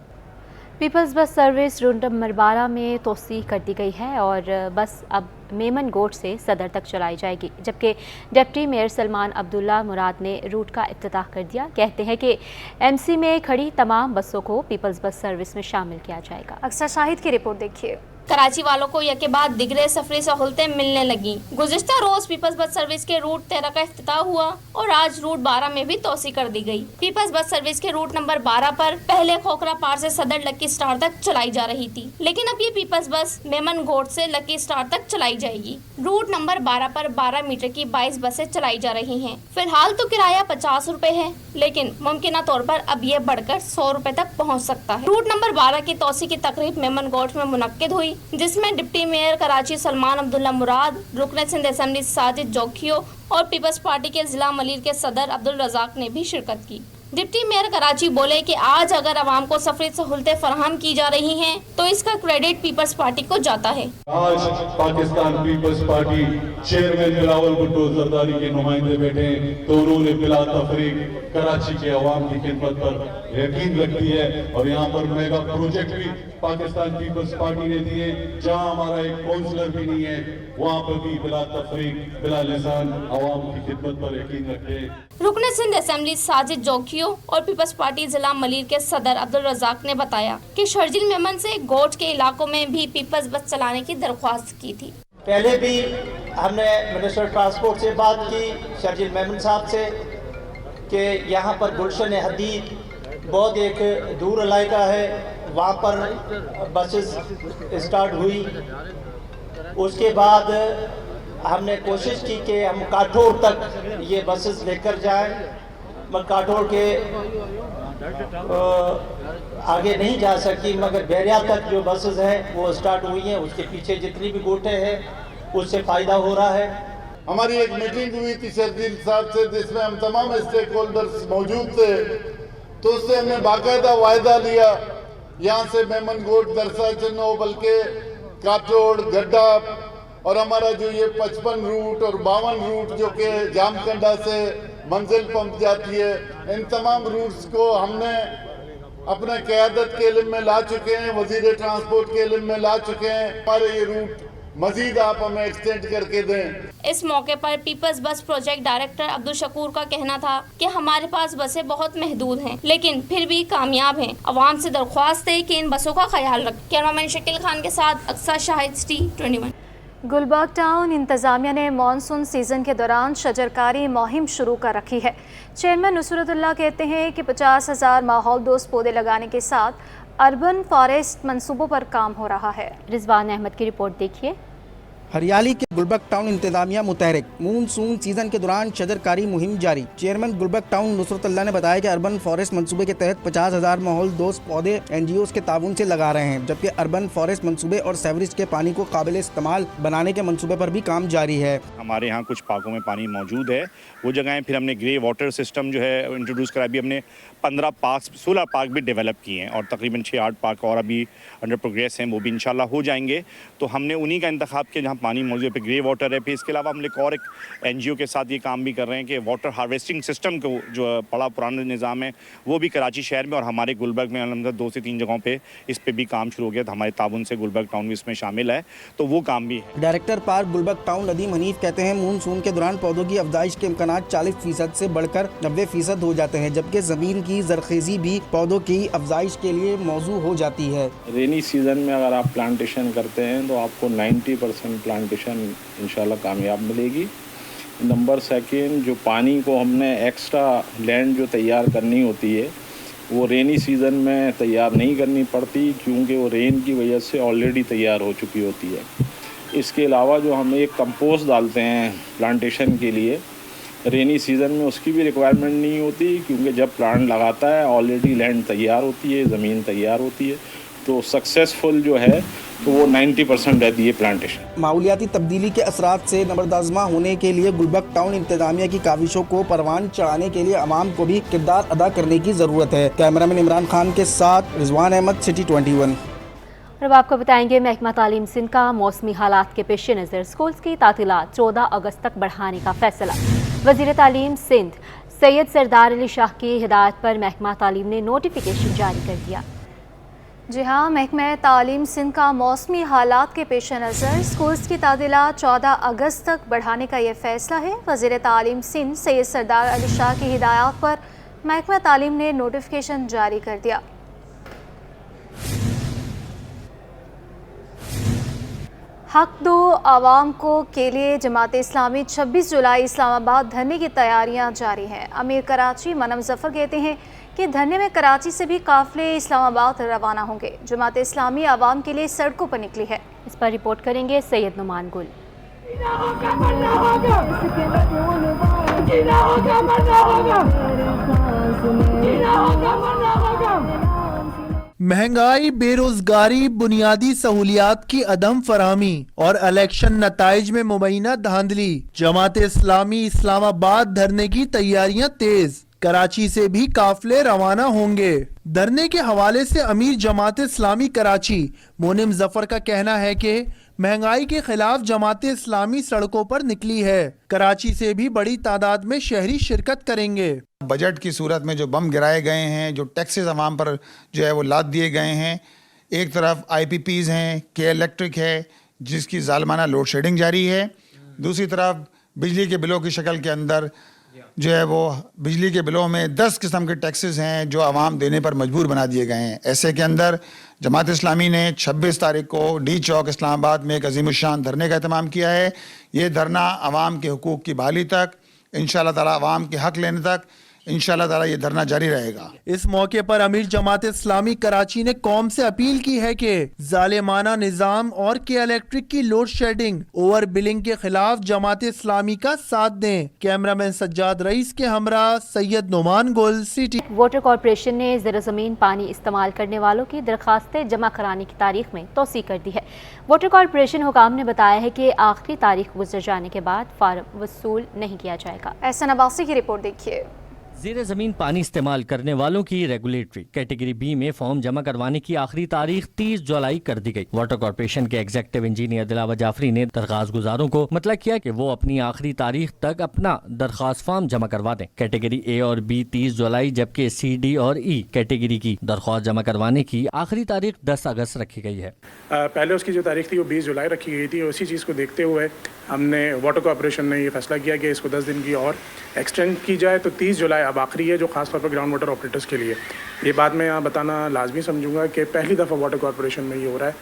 People's bus service route number 12 में तोसी कर दी गई है और बस अब मेमन गोट से सदर तक चलाई जाएगी, जबकि डिप्टी मेयर सलमान अब्दुल्ला मुराद ने रूट का इफ्तिताह कर दिया। कहते हैं कि MC में खड़ी तमाम बसों को पीपल्स बस सर्विस में शामिल किया जाएगा। अक्सर शाहिद की रिपोर्ट देखिए। कराची वालों को यके बाद दिगरे सफरी सहूलतें मिलने लगी। गुज़िश्ता रोज पीपल्स बस सर्विस के रूट 13 का इफ्तिताह हुआ और आज रूट 12 में भी तोसी कर दी गई। पीपल्स बस सर्विस के रूट नंबर 12 पर पहले खोखरा पार से सदर लकी स्टार तक चलाई जा रही थी, लेकिन अब ये पीपल्स बस मेमन गोट से लकी स्टार तक चलाई जाएगी। रूट नंबर 12 पर 12 मीटर की 22 बसें चलाई जा रही हैं। फिलहाल तो किराया 50 रुपए है, लेकिन मुमकिन तौर पर अब ये बढ़कर 100 रुपए तक पहुँच सकता है। रूट नंबर 12 की तोसी की तकरीब मेमन गोट में मुनक्किद हुई, जिसमें डिप्टी मेयर कराची सलमान अब्दुल्ला मुराद, रुकन सिंध असेंबली साजिद जोखियो और पीपल्स पार्टी के जिला मलिर के सदर अब्दुल रजाक ने भी शिरकत की। डिप्टी मेयर कराची बोले कि आज अगर आवाम को सफरी सहूलतें फराहम की जा रही हैं तो इसका क्रेडिट पीपल्स पार्टी को जाता है। आज Pakistan people's party chairman Bilawal Bhutto Zardari के नुमाइंदे बैठे तो उन्होंने बिला तफरीक कराची के अवाम की खिदमत पर यकीन रखती है और यहाँ पर मेगा प्रोजेक्ट भी पाकिस्तान पीपल्स पार्टी ने दिए। जहाँ हमारा एक काउंसलर भी नहीं है वहाँ पर भी बिला तफरीक बिला लिसान अवाम की खिदमत पर यकीन रखते हैं। रुकन सिंध असेंबली साजिद जोखियो और पीपल्स पार्टी जिला मलिर के सदर अब्दुल रजाक ने बताया कि शर्जील मेमन से गोट के इलाकों में भी पीपल्स बस चलाने की दरख्वास्त की थी। पहले भी हमने मिनिस्टर ट्रांसपोर्ट से बात की शर्जील मेमन साहब से कि यहाँ पर गुलशन हदीद बहुत एक दूर इलाका है, वहाँ पर बसेस स्टार्ट हुई। उसके बाद हमने कोशिश की कि हम काठोर तक ये बसेस लेकर जाएं काटोड़ के आगे नहीं जा सकती, मगर बैरिया तक जो बसेस हैं वो स्टार्ट हुई हैं। उसके पीछे जितनी भी गोटे हैं उससे फ़ायदा हो रहा है। हमारी एक मीटिंग हुई थी शर्जील साहब से, जिसमें हम तमाम स्टेक होल्डर्स मौजूद थे, तो उससे हमने बाकायदा वायदा लिया, यहाँ से मेमन गोट, दरसा, चन्नो, बल्कि काटोड़, गड्ढा और हमारा जो ये 55 रूट और 52 रूट जो कि जामकंडा से मंजिल पंप जाती है, इन तमाम रूट्स को हमने अपने क़यादत के इल्म में ला चुके हैं, वज़ीर ट्रांसपोर्ट के इल्म में ला चुके हैं। हमारे ये रूट मजीद आप हमें एक्सटेंड करके दें। इस मौके पर पीपल्स बस प्रोजेक्ट डायरेक्टर अब्दुल शकूर का कहना था कि हमारे पास बसें बहुत महदूद हैं, लेकिन फिर भी कामयाब हैं। अवाम से दरख्वास्त है कि इन बसों का ख्याल रखें। कैमरामैन शकील खान के साथ अक्सर शाहिद, ST21। गुलबर्ग टाउन इंतज़ामिया ने मानसून सीज़न के दौरान शजरकारी मुहिम शुरू कर रखी है। चेयरमैन नुसरतुल्लाह कहते हैं कि 50,000 माहौल दोस्त पौधे लगाने के साथ अर्बन फॉरेस्ट मंसूबों पर काम हो रहा है। रिजवान अहमद की रिपोर्ट देखिए। हरियाली के गुलबर्ग टाउन इंतजामिया मुतहरिक, मानसून सीजन के दौरान शजरकारी मुहिम जारी। चेयरमैन गुलबर्ग टाउन नुसरतुल्लाह ने बताया कि अर्बन फॉरेस्ट मंसूबे के तहत 50,000 माहौल दोस्त पौधे NGOs के ताउन से लगा रहे हैं, जबकि अर्बन फॉरेस्ट मंसूबे और सेवरेज के पानी को काबिल इस्तेमाल बनाने के मंसूबे पर भी काम जारी है। हमारे यहाँ कुछ पार्कों में पानी मौजूद है, वो जगहें फिर हमने ग्रे वाटर सिस्टम जो है इंट्रोड्यूस करा। अभी हमने 16 पार्क भी डेवलप किए हैं और तकरीबन 6-8 पार्क और अभी अंडर प्रोग्रेस हैं, वो भी इंशाल्लाह हो जाएंगे। तो हमने उन्हीं का इंतखाब किया जहाँ पानी मौजूद है, पे ग्रे वाटर है। फिर इसके अलावा हम एक NGO के साथ ये काम भी कर रहे हैं कि वाटर हार्वेस्टिंग सिस्टम को जो बड़ा पुराना निज़ाम है वो भी कराची शहर में और हमारे गुलबर्ग में अलहमदुलिल्लाह 2 से 3 जगहों पे इस पे भी काम शुरू हो गया। तो हमारे ताउन से गुलबर्ग टाउन भी इसमें शामिल है, तो वो काम भी है। Director park Gulberg town Nadeem Hanif कहते हैं मानसून के दौरान पौधों की अफजाइश के इम्कानात 40% से बढ़कर 90% हो जाते हैं, जबकि ज़मीन की जरखेज़ी भी पौधों की अफजाइश के लिए मौजू हो जाती है। रेनी सीज़न में अगर आप प्लांटेशन करते हैं तो आपको 90% प्लांटेशन इंशाल्लाह कामयाब मिलेगी। नंबर सेकंड, जो पानी को हमने एक्स्ट्रा लैंड जो तैयार करनी होती है वो रेनी सीज़न में तैयार नहीं करनी पड़ती, क्योंकि वो रेन की वजह से ऑलरेडी तैयार हो चुकी होती है। इसके अलावा जो हम एक कंपोस्ट डालते हैं प्लांटेशन के लिए, रेनी सीज़न में उसकी भी रिक्वायरमेंट नहीं होती, क्योंकि जब प्लांट लगाता है ऑलरेडी लैंड तैयार होती है, ज़मीन तैयार होती है, तो सक्सेसफुल जो है तो वो 90% रहती है प्लांटेशन। माहौलियाती तब्दीली के असरात से नबरदाज़मा होने के लिए गुलबर्ग टाउन इंतजामिया की काविशों को परवान चढ़ाने के लिए अवाम को भी किरदार अदा करने की ज़रूरत है। कैमरामैन इमरान खान के साथ रिजवान अहमद, ST21। अब आपको बताएंगे महकमा तालीम सिंध का मौसमी हालात के पेश नज़र स्कूल्स की तातीलात 14 अगस्त तक बढ़ाने का फैसला। वज़ीर तालीम सिंध सैयद सरदार अली शाह की हिदायत पर महकमा तालीम ने नोटिफिकेशन जारी कर दिया। जी हाँ, महकमा तालीम सिंध का मौसमी हालात के पेश नज़र स्कूल्स की तातीलात 14 अगस्त तक बढ़ाने का ये फैसला है। वज़ीर तालीम सिंध सैयद सरदार अली शाह की हिदायत पर महकमा तालीम ने नोटिफिकेशन जारी कर दिया। हक दो आवाम को के लिए जमात इस्लामी 26 जुलाई इस्लामाबाद धरने की तैयारियां जारी हैं। अमीर कराची मनम जफर कहते हैं कि धरने में कराची से भी काफिले इस्लामाबाद रवाना होंगे। जमात इस्लामी आवाम के लिए सड़कों पर निकली है। इस पर रिपोर्ट करेंगे सैयद नुमान गुल। महंगाई, बेरोजगारी, बुनियादी सहूलियात की अदम फराहमी और इलेक्शन नताइज में मुबैना धांधली, जमात इस्लामी इस्लामाबाद धरने की तैयारियां तेज। कराची से भी काफिले रवाना होंगे। धरने के हवाले से अमीर जमात इस्लामी कराची मोनिम जफर का कहना है कि महंगाई के खिलाफ जमात इस्लामी सड़कों पर निकली है। कराची से भी बड़ी तादाद में शहरी शिरकत करेंगे। बजट की सूरत में जो बम गिराए गए हैं, जो टैक्सेस अवाम पर जो है वो लाद दिए गए हैं, एक तरफ IPPs हैं, के इलेक्ट्रिक है जिसकी जालमाना लोड शेडिंग जारी है, दूसरी तरफ बिजली के बिलों की शक्ल के अंदर जो है वो बिजली के बिलों में 10 किस्म के टैक्सेस हैं जो आवाम देने पर मजबूर बना दिए गए हैं। ऐसे के अंदर जमात इस्लामी ने 26 तारीख को डी चौक इस्लामाबाद में एक अजीमुशान धरने का एहतमाम किया है। ये धरना आवाम के हुकूक की बहाली तक, इंशाअल्लाह ताला आवाम के हक लेने तक इंशाल्लाह ताला ये धरना जारी रहेगा। इस मौके पर अमीर जमात इस्लामी कराची ने कौम से अपील की है कि जालिमाना निजाम और के इलेक्ट्रिक की लोड शेडिंग, ओवर बिलिंग के खिलाफ जमात इस्लामी का साथ दें। कैमरामैन सज्जाद रईस के हमरा सैयद नुमान गुल, सिटी। वाटर कॉरपोरेशन ने ज़र ज़मीन पानी इस्तेमाल करने वालों की दरखास्तें जमा कराने की तारीख में तोसी कर दी है। वाटर कॉरपोरेशन हुकाम ने बताया है कि आखिरी तारीख गुजर जाने के बाद फार्म वसूल नहीं किया जाएगा। एहसन अब्बासी की रिपोर्ट देखिए। ज़ेर ज़मीन पानी इस्तेमाल करने वालों की रेगुलेटरी कैटेगरी बी में फॉर्म जमा करवाने की आखिरी तारीख 30 जुलाई कर दी गई। वाटर कॉर्पोरेशन के एग्जीक्यूटिव इंजीनियर दिलावर जाफरी ने दरखास्त गुजारों को मतला किया कि वो अपनी आखिरी तारीख तक अपना दरखास्त फॉर्म जमा करवा दें। कैटेगरी ए और बी 30 जुलाई जबकि सी, डी और ई कैटेगरी की दरख्वास्त जमा करवाने की आखिरी तारीख 10 अगस्त रखी गई है। पहले उसकी जो तारीख थी वो 20 जुलाई रखी गई थी। उसी चीज़ को देखते हुए हमने वाटर कॉर्पोरेशन ने ये फैसला किया कि इसको 10 दिन की और एक्सटेंड की जाए। तो 30 जुलाई अब आखिरी है, जो खास तौर पर ग्राउंड वाटर ऑपरेटर्स के लिए। ये बात मैं यहाँ बताना लाजमी समझूंगा कि पहली दफ़ा वाटर कॉर्पोरेशन में ये हो रहा है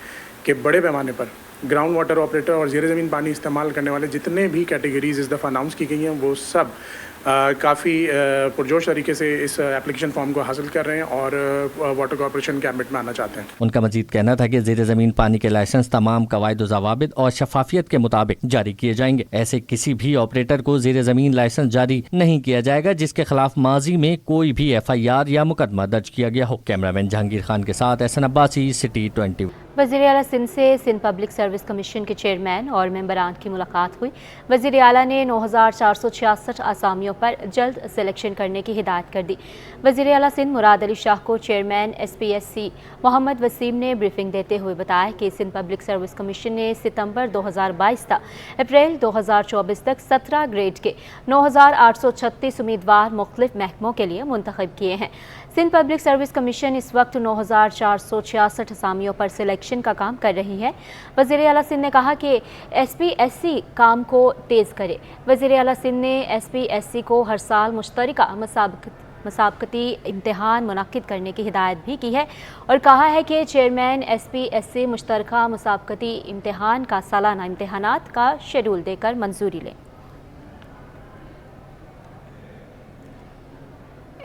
कि बड़े पैमाने पर ग्राउंड वाटर ऑपरेटर और ज़ेर ज़मीन पानी इस्तेमाल करने वाले जितने भी कैटेगरीज इस दफ़ा अनाउंस की गई हैं वो सब काफ़ी पुरजोश तरीके से इस एप्लीकेशन फॉर्म को हासिल कर रहे हैं और वाटर कॉर्पोरेशन कैबिनेट में आना चाहते हैं। उनका मजीद कहना था कि ज़ेर ज़मीन पानी के लाइसेंस तमाम कवायद व ज़वाबित और शफाफियत के मुताबिक जारी किए जाएंगे। ऐसे किसी भी ऑपरेटर को ज़ेर ज़मीन लाइसेंस जारी नहीं किया जाएगा जिसके खिलाफ माजी में कोई भी FIR या मुकदमा दर्ज किया गया हो। कैमरामैन जहांगीर खान के साथ एहसन अब्बासी, सिटी 20। वज़ीर आला सिंध से सिंध पब्लिक सर्विस कमीशन के चेयरमैन और मेंबरान की मुलाकात हुई। वज़ीर आला ने 9466 आसामियों पर जल्द सिलेक्शन करने की हिदायत कर दी। वज़ीर आला सिंध मुराद अली शाह को चेयरमैन SPSC मोहम्मद वसीम ने ब्रीफिंग देते हुए बताया कि सिंध पब्लिक सर्विस कमीशन ने सितंबर 2022 तक अप्रैल 2024 तक 17 ग्रेड के 9836 उम्मीदवार मुख्तलिफ महकमों के लिए मुंतखब किए हैं। सिंध पब्लिक सर्विस कमीशन इस वक्त 9466 असामियों पर सिलेक्शन का काम कर रही है। वज़ीर आला सिंध ने कहा कि SPSC काम को तेज़ करे। वज़ीर आला सिंध ने SPSC को हर साल मुश्तरका मुसाबकती इम्तिहान मुनक्किद करने की हिदायत भी की है और कहा है कि चेयरमैन SPSC मुश्तरका मुसाबकती इम्तिहान का सालाना इम्तिहानात का शेड्यूल देकर मंजूरी लें।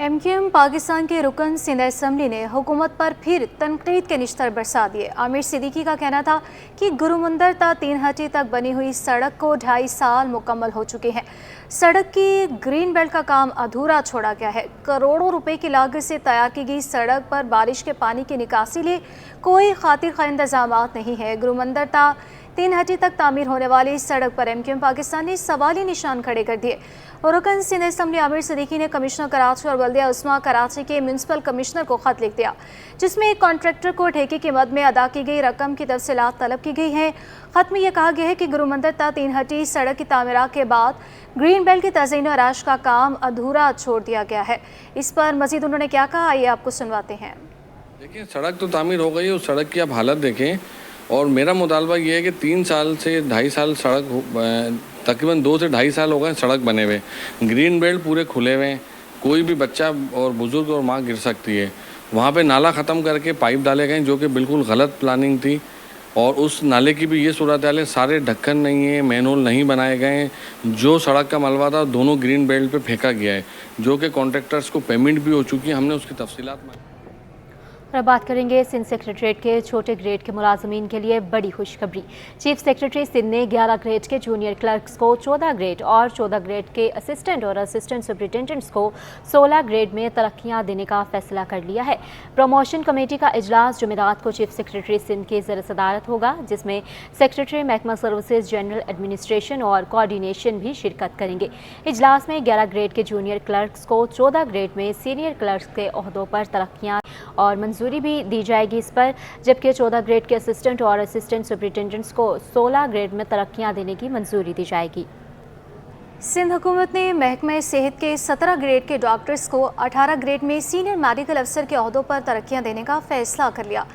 MQM पाकिस्तान के रुकन सिंध असम्बली ने हुकूमत पर फिर तनकीद के निश्तर बरसा दिए। आमिर सिद्दीकी का कहना था कि गुरुमंदिर ता 3 हटी तक बनी हुई सड़क को 2.5 साल मुकम्मल हो चुके हैं। सड़क की ग्रीन बेल्ट का काम अधूरा छोड़ा गया है। करोड़ों रुपए की लागत से तैयार की गई सड़क पर बारिश के पानी की निकासी लिए कोई खातिर खा इंतजाम नहीं है। गुरुमंदिर ता 3 हटी तक तामीर होने वाली इस सड़क पर MQM पाकिस्तान ने सवाली निशान खड़े कर दिए। और रुकन सिंध असम्बली आमिर सिद्दीकी ने कमिश्नर कराची और बल्दिया उस्मा कराची के म्यूनसिपल कमिश्नर को खत लिख दिया जिसमें एक कॉन्ट्रैक्टर को ठेके की मद में अदा की गई रकम की तफसीलात तलब की गई है। खत में यह कहा गया है कि गुरुमंदिर ता 3 हटी सड़क की तामीरात के बाद ग्रीन बेल्ट की तज़ीन और आराश का काम अधूरा छोड़ दिया गया है। इस पर मजीद उन्होंने क्या कहा, आइए आपको सुनवाते हैं। देखिए, सड़क तो तामीर हो गई है, उस सड़क की आप हालत देखें और मेरा मुतालबा ये है कि 3 साल से 2.5 साल सड़क, तकरीबन 2 से 2.5 साल हो गए सड़क बने हुए। ग्रीन बेल्ट पूरे खुले हुए हैं, कोई भी बच्चा और बुज़ुर्ग और माँ गिर सकती है। वहाँ पे नाला ख़त्म करके पाइप डाले गए जो कि बिल्कुल गलत प्लानिंग थी और उस नाले की भी ये सूरत हाल है, सारे ढक्कन नहीं है, मैनहोल नहीं बनाए गए हैं। जो सड़क का मलबा था दोनों ग्रीन बेल्ट पे फेंका गया है जो कि कॉन्ट्रैक्टर्स को पेमेंट भी हो चुकी है। हमने उसकी तफसीलात में और बात करेंगे सिंध सेक्रेटरीट के छोटे ग्रेड के मुलाजमीन के लिए बड़ी खुशखबरी। चीफ सेक्रेटरी सिंध ने 11 ग्रेड के जूनियर क्लर्क्स को 14 ग्रेड और 14 ग्रेड के असिस्टेंट और असिस्टेंट सुपरिटेंडेंट्स को 16 ग्रेड में तरक्कियां देने का फैसला कर लिया है। प्रमोशन कमेटी का इजलास जुमेरात को चीफ सेक्रेटरी सिंध की ज़र सदारत होगा जिसमें सेक्रेटरी महकमा सर्विसेज, जनरल एडमिनिस्ट्रेशन और कोऑर्डिनेशन भी शिरकत करेंगे। इजलास में 11 ग्रेड के जूनियर क्लर्क्स को 14 ग्रेड में सीनियर क्लर्क्स के ओहदों पर तरक्कियाँ और मंजूरी भी दी जाएगी इस पर, जबकि 14 ग्रेड के असिस्टेंट और असिस्टेंट सुपरिटेंडेंट्स को 16 ग्रेड में तरक्कियां देने की मंजूरी दी जाएगी। सिंध हुकूमत ने महकमे सेहत के 17 ग्रेड के डॉक्टर्स को 18 ग्रेड में सीनियर मेडिकल अफसर के ओहदों पर तरक्कियां देने का फैसला कर लिया।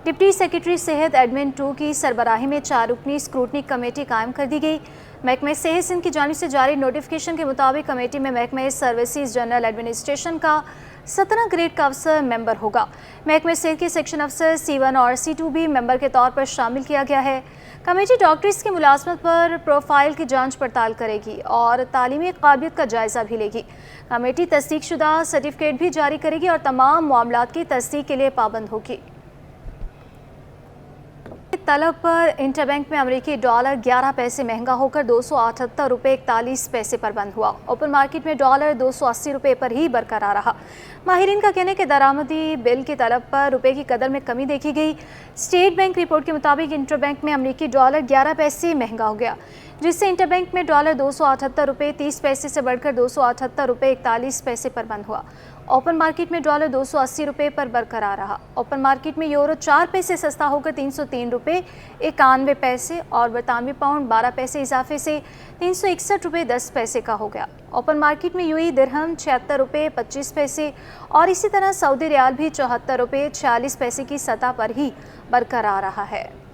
डिप्टी सेक्रेटरी सेहत एडमिन 2 की सरबराही में 4 रुकनी स्क्रूटनी कमेटी कायम कर दी गई। महकमे सेहत सिंध की जानिब से जारी नोटिफिकेशन के मुताबिक कमेटी में महकमे सर्विसेज, जनरल एडमिनिस्ट्रेशन का 17 ग्रेड का अफसर मेंबर होगा। महकमे सेहत के सेक्शन अफसर C1 और C2 भी मेंबर के तौर पर शामिल किया गया है। कमेटी डॉक्टर्स की मुलाजमत पर प्रोफाइल की जांच पड़ताल करेगी और तालीमी काबिलियत का जायजा भी लेगी। कमेटी तस्दीकशुदा सर्टिफिकेट भी जारी करेगी और तमाम मामलात की तस्दीक के लिए पाबंद होगी। तलब पर इंटरबैंक में अमेरिकी डॉलर 11 पैसे महंगा होकर 278 रुपये 41 पैसे पर बंद हुआ। ओपन मार्केट में डॉलर 280 रुपये पर ही बरकरार रहा। माहिरीन का कहना है कि दरामदी बिल की तलब पर रुपये की कदर में कमी देखी गई। स्टेट बैंक रिपोर्ट के मुताबिक इंटरबैंक में अमेरिकी डॉलर 11 पैसे महंगा हो गया, जिससे इंटरबैंक में डॉलर 278 रुपये 30 पैसे से बढ़कर 278 रुपये 41 पैसे पर बंद हुआ। ओपन मार्केट में डॉलर 280 रुपये पर बरकरार रहा। ओपन मार्केट में यूरो 4 पैसे सस्ता होकर 303 रुपये 91 पैसे और बरतानवी पाउंड 12 पैसे इजाफे से 361 रुपये 10 पैसे का हो गया। ओपन मार्केट में यूएई दिरहम 76 रुपये 25 पैसे और इसी तरह सऊदी रियाल भी 74 रुपये 46 पैसे की सतह पर ही बरकरार रहा है।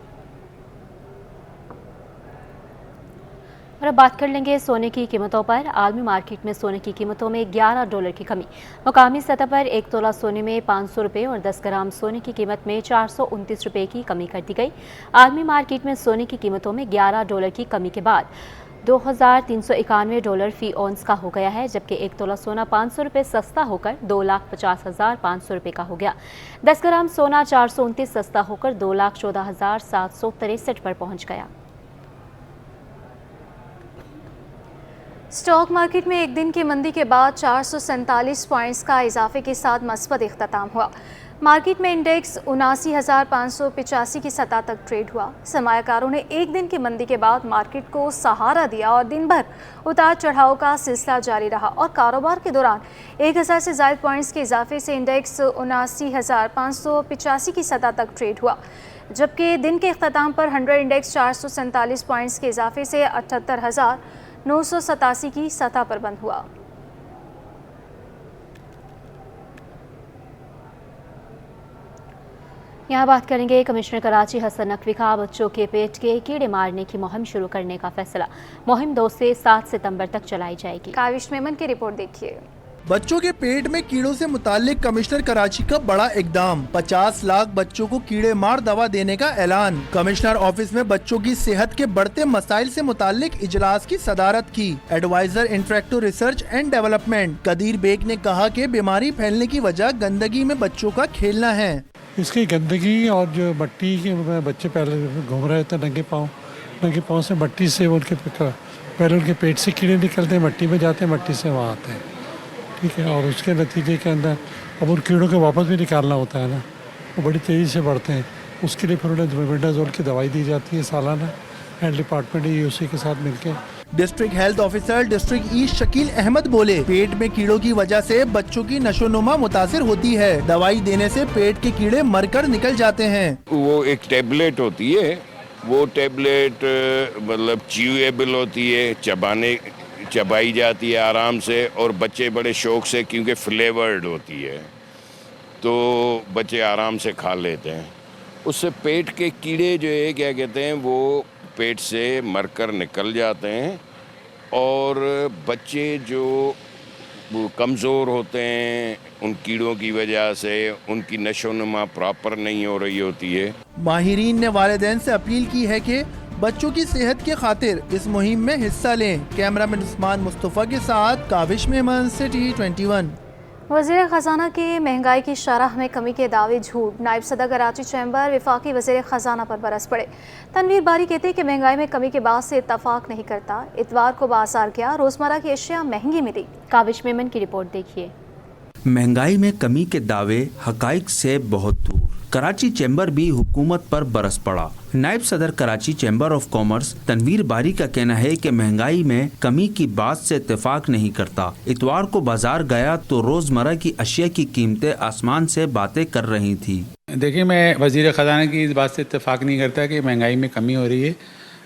और अब बात कर लेंगे सोने की कीमतों पर। आलमी मार्केट में सोने की कीमतों में $11 की कमी। मुकामी सतह पर 1 तोला सोने में 500 रुपये और 10 ग्राम सोने की कीमत में 429 रुपये की कमी कर दी गई। आलमी मार्केट में सोने की कीमतों में $11 की कमी के बाद $2,391 फी औंस का हो गया है, जबकि 1 तोला सोना 500 रुपये सस्ता होकर 2,50,500 रुपये का हो गया। 10 ग्राम सोना 429 सस्ता होकर 2,14,763 पर पहुँच गया। स्टॉक मार्केट में एक दिन की मंदी के बाद 447 पॉइंट्स का इजाफे के साथ मस्बत इख्तिताम हुआ। मार्केट में इंडेक्स 79,585 की सतह तक ट्रेड हुआ। सरमायाकारों ने एक दिन की मंदी के बाद मार्केट को सहारा दिया और दिन भर उतार चढ़ाव का सिलसिला जारी रहा और कारोबार के दौरान 1000 से ज़ायद पॉइंट्स के इजाफे से इंडेक्स 79,585 की सतह तक ट्रेड हुआ, जबकि दिन के इख्तिताम पर 100 इंडेक्स 447 पॉइंट्स के इजाफे से 78,987 की सतह पर बंद हुआ। यहाँ बात करेंगे कमिश्नर कराची हसन नकवी का बच्चों के पेट के कीड़े मारने की मुहिम शुरू करने का फैसला। मुहिम 2 से 7 सितंबर तक चलाई जाएगी। काविश मेमन की रिपोर्ट देखिए। बच्चों के पेट में कीड़ों से मुताल्लिक कमिश्नर कराची का बड़ा इकदाम। 50 लाख बच्चों को कीड़े मार दवा देने का ऐलान। कमिश्नर ऑफिस में बच्चों की सेहत के बढ़ते मसाइल से मुताल्लिक इजलास की सदारत की। Adviser interactive research and development Qadeer Baig ने कहा कि बीमारी फैलने की वजह गंदगी में बच्चों का खेलना है। इसकी गंदगी और जो मट्टी में बच्चे पहले घूम रहे थे नंगे पाँव से मट्टी से उनके पहले उनके पेट से कीड़े निकलते हैं, मट्टी में जाते हैं, मट्टी से वहाँ आते हैं, ठीक है। और उसके नतीजे के अंदर अब उन कीड़ों को वापस भी निकालना होता है ना, वो बड़ी तेज़ी से बढ़ते हैं। उसके लिए फिर उन्हें मेबेंडाजोल की दवाई दी जाती है सालाना, हेल्थ डिपार्टमेंट यूसी के साथ मिलकर। District health officer district east Shakeel Ahmed बोले, पेट में कीड़ों की वजह से बच्चों की नशोनुमा मुतासिर होती है। दवाई देने से पेट के कीड़े मरकर निकल जाते हैं। वो एक टेबलेट होती है, वो टेबलेट मतलब च्यूएबल होती है, चबाई जाती है आराम से, और बच्चे बड़े शौक से, क्योंकि फ्लेवर्ड होती है तो बच्चे आराम से खा लेते हैं। उससे पेट के कीड़े जो है क्या कहते हैं वो पेट से मरकर निकल जाते हैं, और बच्चे जो कमज़ोर होते हैं उन कीड़ों की वजह से उनकी नशोनुमा प्रॉपर नहीं हो रही होती है। माहिरीन ने वालिदैन से अपील की है कि बच्चों की सेहत के खातिर इस मुहिम में हिस्सा लें। कैमरामैन उस्मान मुस्तफ़ा के साथ काविश मेमन, सिटी 21। वज़ीर ख़ज़ाना की महंगाई की शरह में कमी के दावे झूठ। नायब सदर कराची चैम्बर वफाकी वज़ीर ख़ज़ाना पर बरस पड़े। तनवीर बारी कहते हैं कि महंगाई में कमी के बाद से इत्तफाक नहीं करता। इतवार को बाजार गया, रोज़मर्रा की अशिया महंगी मिली। काविश मेमन की रिपोर्ट देखिए। महंगाई में कमी के दावे हकाइक से बहुत दूर। कराची चैम्बर भी हुकूमत पर बरस पड़ा। नायब सदर Karachi chamber of commerce Tanveer Bari का कहना है कि महंगाई में कमी की बात से इत्तेफाक नहीं करता। इतवार को बाजार गया तो रोजमर्रा की अशिया की कीमतें आसमान से बातें कर रही थी। देखिए, मैं वज़ीर ख़ज़ाना की इस बात से इत्तेफाक नहीं करता कि महंगाई में कमी हो रही है।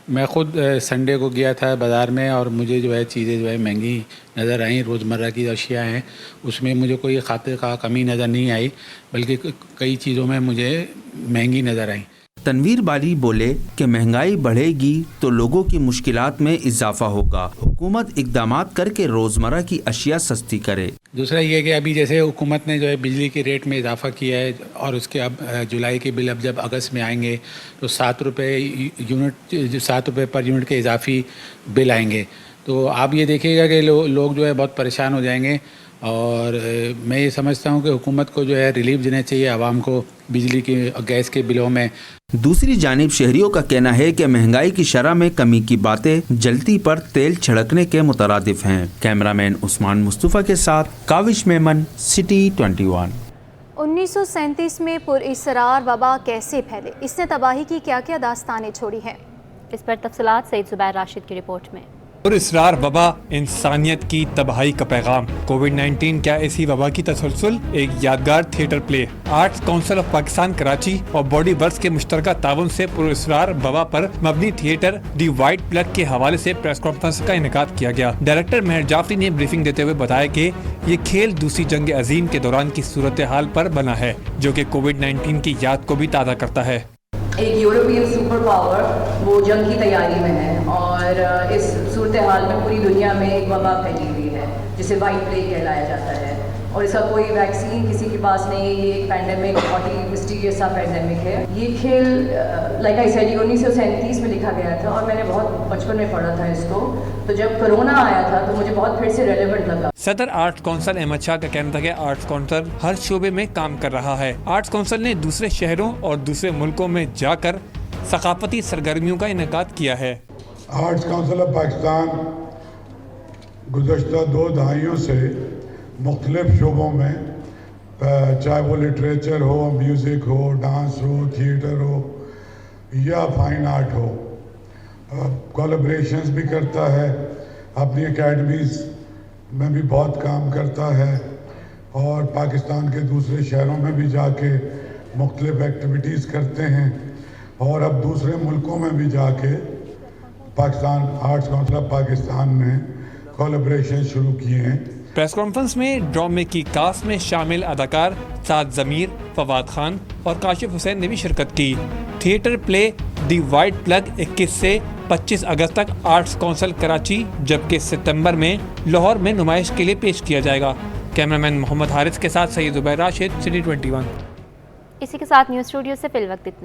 मैं ख़ुद संडे को गया था बाज़ार में और मुझे जो है चीज़ें जो है महंगी नज़र आई। रोज़मर्रा की अशिया हैं उसमें मुझे कोई खातिर का कमी नज़र नहीं आई, बल्कि कई चीज़ों में मुझे महंगी नज़र आई। तनवीर बाली बोले कि महंगाई बढ़ेगी तो लोगों की मुश्किलात में इजाफा होगा। हुकूमत इक़दामात करके रोजमर्रा की अशिया सस्ती करे। दूसरा ये कि अभी जैसे हुकूमत ने जो है बिजली के रेट में इजाफा किया है और उसके अब जुलाई के बिल अब जब अगस्त में आएंगे तो 7 रुपये पर यूनिट के इजाफी बिल आएंगे। तो आप ये देखिएगा कि लोग जो है बहुत परेशान हो जाएंगे और मैं ये समझता हूँ कि हुकूमत को जो है रिलीफ देना चाहिए आवाम को बिजली की और गैस के बिलों में। दूसरी जानिब शहरियों का कहना है कि महंगाई की शरह में कमी की बातें जलती पर तेल छिड़कने के मुतरादिफ हैं। कैमरामैन उस्मान मुस्तफ़ा के साथ काविश मेमन, सिटी 21। 1937 में पुरअसरार वबा कैसे फैले, इसने तबाही की क्या क्या दास्तानें छोड़ी हैं? इस पर तफसीलात सईद जुबैर राशिद की रिपोर्ट में। पुरअसरार वबा इंसानियत की तबाही का पैगाम। कोविड-19 क्या ऐसी वबा की तसलसल? एक यादगार theatre play. Arts council of Pakistan Karachi और बॉडी वर्क्स के मुश्तरका ताउन से पुरअसरार वबा पर मबनी थिएटर दी वाइट प्लग के हवाले से प्रेस कॉन्फ्रेंस का इनेकाद किया गया। डायरेक्टर मेहर जाफरी ने ब्रीफिंग देते हुए बताया कि ये खेल दूसरी जंग अजीम के दौरान की सूरत हाल पर बना है, जो कि कोविड-19 की याद को भी ताज़ा करता है। एक यूरोपियन सुपर पावर वो जंग की तैयारी में है और इस सूरत हाल में पूरी दुनिया में एक वबा फैली हुई है जिसे वाइट प्लेग कहलाया जाता है और इसका कोई वैक्सीन किसी के पास नहीं है। ये एक पैंडेमिक, बहुत ही मिस्टीरियस सा पैंडेमिक है। ये खेल लाइक आई सेड 1937 में लिखा गया था और मैंने बहुत बचपन में पढ़ा था इसको, तो जब कोरोना आया था तो मुझे बहुत फिर से रेलेवेंट लगा। सदर आर्ट्स काउंसिल अहमद शाह का कहना था कि आर्ट्स काउंसिल हर शोबे में काम कर रहा है। आर्ट्स काउंसिल ने दूसरे शहरों और दूसरे मुल्कों में जाकर सकाफती सरगर्मियों का इनेकाद किया है। आर्ट्स काउंसिल ऑफ पाकिस्तान गुज़श्ता 2 दहाइयों से मुख्तलिफ शोबों में, चाहे वो लिटरेचर हो, म्यूज़िक हो, डांस हो, थिएटर हो या फाइन आर्ट हो, कोलैबोरेशंस भी करता है, अपनी एकेडमीज़ में भी बहुत काम करता है और पाकिस्तान के दूसरे शहरों में भी जाके मुख्तलिफ एक्टिविटीज़ करते हैं और अब दूसरे मुल्कों में भी जाके Pakistan arts council of Pakistan ने कोलैबोरेशन शुरू किए हैं। प्रेस कॉन्फ्रेंस में ड्रामे की कास्ट में शामिल अदाकार साद ज़मीर, फवाद खान और काशिफ हुसैन ने भी शिरकत की। Theatre play the white plug 21 से 25 अगस्त तक आर्ट्स काउंसिल कराची, जबकि सितंबर में लाहौर में नुमाइश के लिए पेश किया जाएगा। कैमरामैन मोहम्मद हारिस के साथ सईद जुबैर राशिद, सिटी 21। इसी के साथ न्यूज़ स्टूडियो से फिल वक्त इतना।